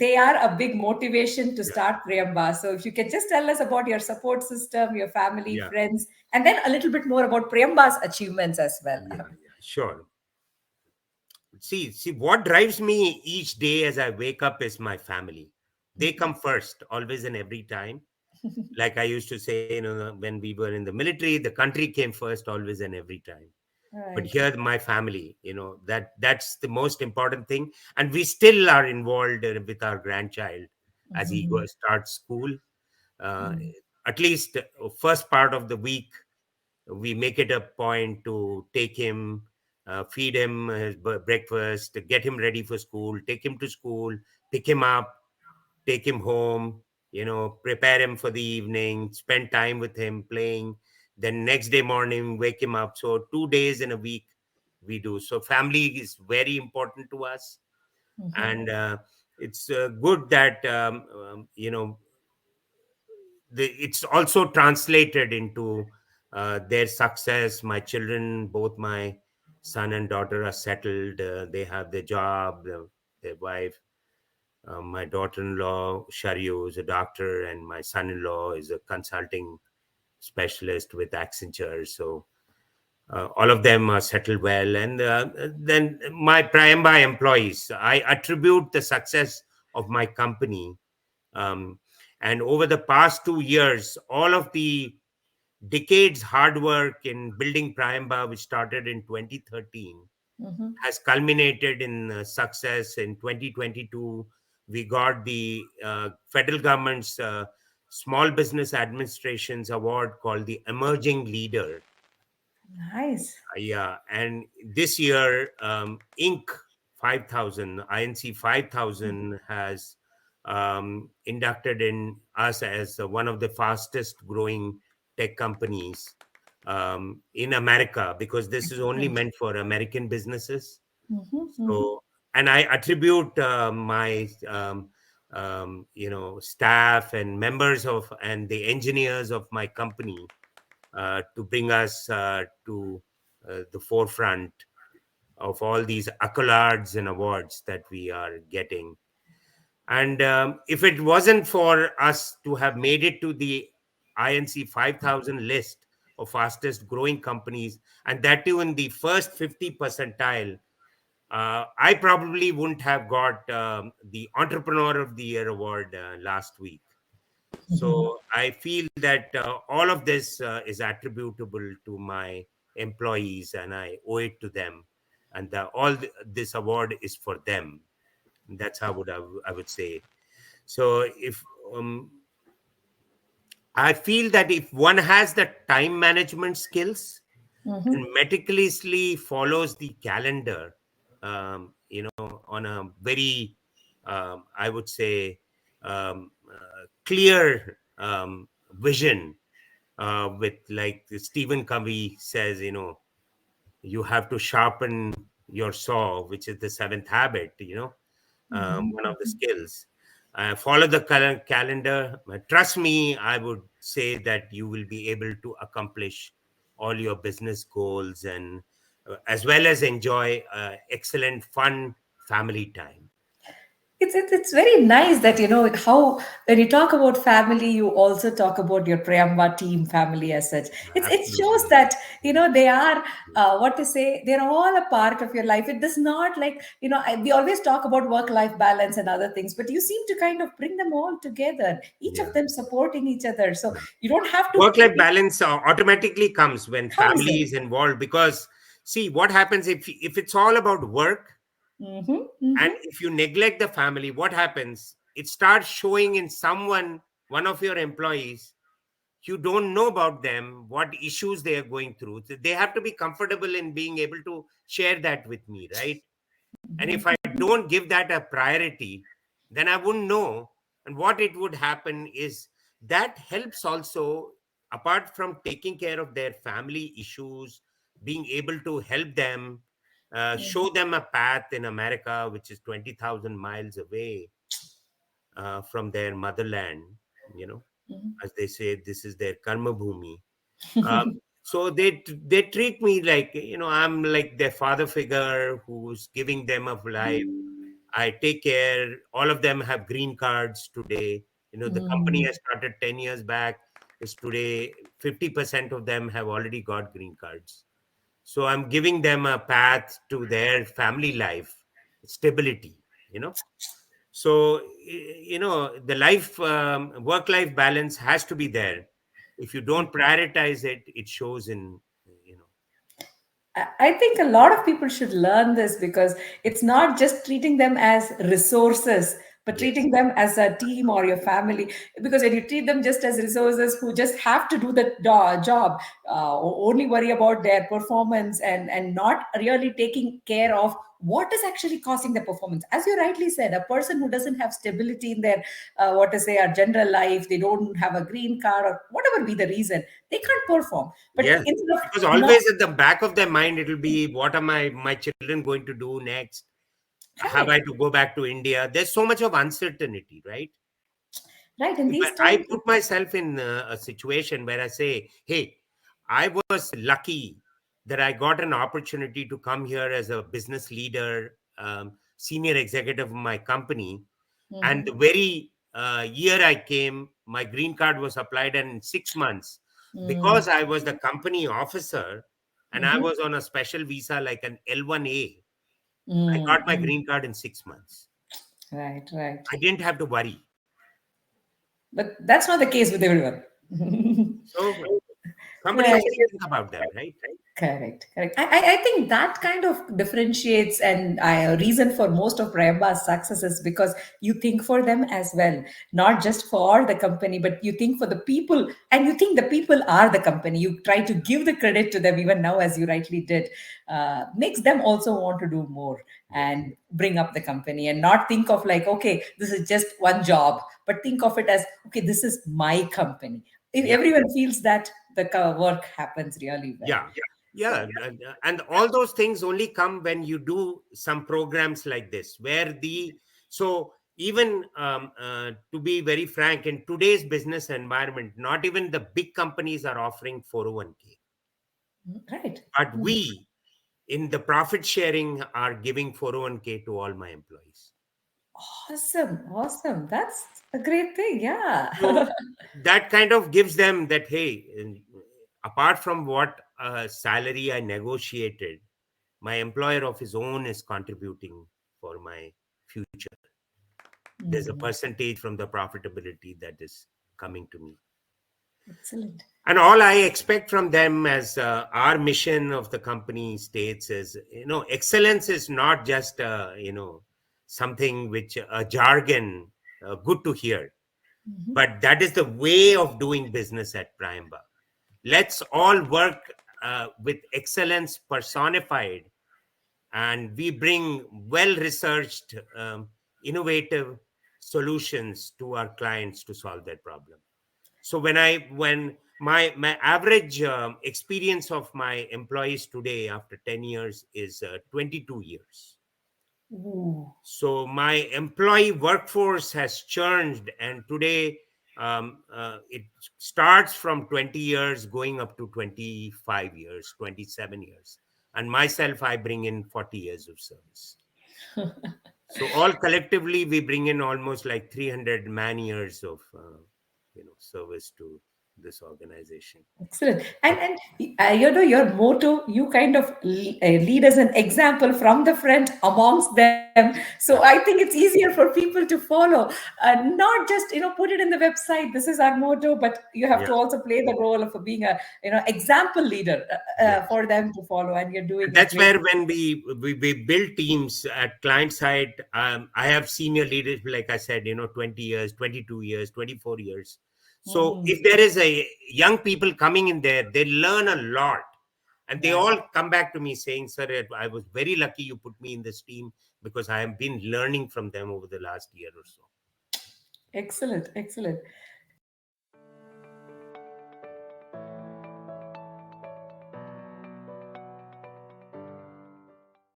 they are a big motivation to start Priyamba. So if you can just tell us about your support system, your family, Yeah, friends, and then a little bit more about Priyamba's achievements as well. yeah, sure. See, what drives me each day as I wake up is my family. They come first, always and every time. Like I used to say, when we were in the military, the country came first, always and every time. But Right. here, my family, that's the most important thing. And we still are involved with our grandchild as he Mhm. starts school. Uh, Mhm. at least first part of the week, we make it a point to take him, feed him his breakfast, get him ready for school, take him to school, pick him up, take him home, prepare him for the evening, spend time with him playing. Then next day morning, wake him up. So 2 days in a week we do. So family is very important to us. Mhm. And it's good that, it's also translated into their success. My children, both my son and daughter, are settled. They have their job, their wife. My daughter-in-law, Shariu, is a doctor, and my son-in-law is a consulting specialist with Accenture. So all of them are settled well. And then my Priamba employees, I attribute the success of my company. Um, and over the past 2 years, all of the decades hard work in building Priamba, which started in 2013, Mhm. has culminated in success. In 2022, we got the federal government's Small Business Administration's award called the Emerging Leader. Nice. Yeah, and this year, Inc. 5000, INC 5000 has inducted in us as one of the fastest growing tech companies in America, because this is only Excellent. meant for American businesses. Mhm. Mhm. So, and I attribute my staff and members of and the engineers of my company to bring us to the forefront of all these accolades and awards that we are getting. And if it wasn't for us to have made it to the INC 5000 list of fastest growing companies, and that too in the first 50 percentile, I probably wouldn't have got the Entrepreneur of the Year award last week. Mhm. So I feel that all of this is attributable to my employees, and I owe it to them. And this award is for them. That's how I would say. So if I feel that if one has the time management skills and Mhm. meticulously follows the calendar, on a very, I would say, clear vision, with, like Stephen Covey says, you have to sharpen your saw, which is the seventh habit, Mhm. one of the skills. Follow the calendar. Trust me, I would say that you will be able to accomplish all your business goals, and as well as enjoy excellent, fun family time. It's very nice that how when you talk about family, you also talk about your Priyamba team family as such. It shows Absolutely. that they are what to say, they're all a part of your life. It does not, like, we always talk about work life balance and other things, but you seem to kind of bring them all together, each of Yeah. them supporting each other. So you don't have to Work life balance automatically comes when comes family in. is involved, because see what happens if it's all about work, Mm-hmm, and mm-hmm, if you neglect the family, what happens? It starts showing in someone, one of your employees. You don't know about them, what issues they are going through. So they have to be comfortable in being able to share that with me, right? And if I don't give that a priority, then I wouldn't know. And what it would happen is that helps also, apart from taking care of their family issues, being able to help them, show them a path in America, which is 20,000 miles away from their motherland, you know, as they say, this is their karma bhumi. Um, mm-hmm. so they treat me like, I'm like their father figure who's giving them of life. I take care. All of them have green cards today. The company I started 10 years back is today 50% of them have already got green cards. So I'm giving them a path to their family life, stability, you know. So, the work life balance has to be there. If you don't prioritize it, it shows in, you know, I think a lot of people should learn this because it's not just treating them as resources, but yes, treating them as a team or your family. Because when you treat them just as resources who just have to do the job, only worry about their performance and not really taking care of what is actually causing the performance. As you rightly said, a person who doesn't have stability in their, what to say, a general life, they don't have a green card or whatever be the reason, they can't perform. But yes. instead of Because not always at the back of their mind, it will be, what are my children going to do next? Have I right. to go back to India? There's so much of uncertainty, right? Right. In But these I times, put myself in a situation where I say, hey, I was lucky that I got an opportunity to come here as a business leader, senior executive of my company. And the Mhm. very year I came, my green card was applied, and in 6 months, Mm. because I was the company officer and I Mhm. was on a special visa like an L1A, I got Mm. my Mm. green card in 6 months. Right, right. I didn't have to worry. But that's not the case with everyone. So somebody has Right. to think about them, right? Correct, correct. I think that kind of differentiates and a reason for most of Prayamba's success is because you think for them as well, not just for the company, but you think for the people, and you think the people are the company. You try to give the credit to them, even now, as you rightly did, makes them also want to do more Yes. and bring up the company and not think of like, okay, this is just one job, but think of it as, okay, this is my company. If Yeah. everyone feels that, the work happens really well. Yeah. Yeah. So, And all those things only come when you do some programs like this, where so even to be very frank, in today's business environment, not even the big companies are offering 401k. right. But we, in the profit sharing, are giving 401k to all my employees. Awesome. Awesome. That's a great thing. Yeah. So that kind of gives them that, hey, apart from what salary I negotiated, my employer of his own is contributing for my future. There's a Mhm. percentage from the profitability that is coming to me. Excellent. And all I expect from them, as our mission of the company states, is, excellence is not just, something which a jargon, good to hear, Mhm. but that is the way of doing business at Priamba. Let's all work with excellence personified, and we bring well researched, innovative solutions to our clients to solve their problem. So when my average experience of my employees today after 10 years is 22 years. Ooh. So my employee workforce has churned, and today it starts from 20 years going up to 25 years, 27 years. And myself, I bring in 40 years of service. So all collectively, we bring in almost like 300 man years of service to this organization. Excellent. And your motto, you kind of lead as an example from the front amongst them. So I Yeah, think it's easier for people to follow, not just put it in the website. This is our motto, but you have yeah, to also play the role of being a example leader yeah. for them to follow. And you're And doing a that's great. where when we build teams at client side, I have senior leaders, like I said, 20 years, 22 years, 24 years. So Mhm. if there is a young people coming in there, they learn a lot. And they Right. all come back to me saying, sir, I was very lucky you put me in this team, because I have been learning from them over the last year or so. Excellent, excellent.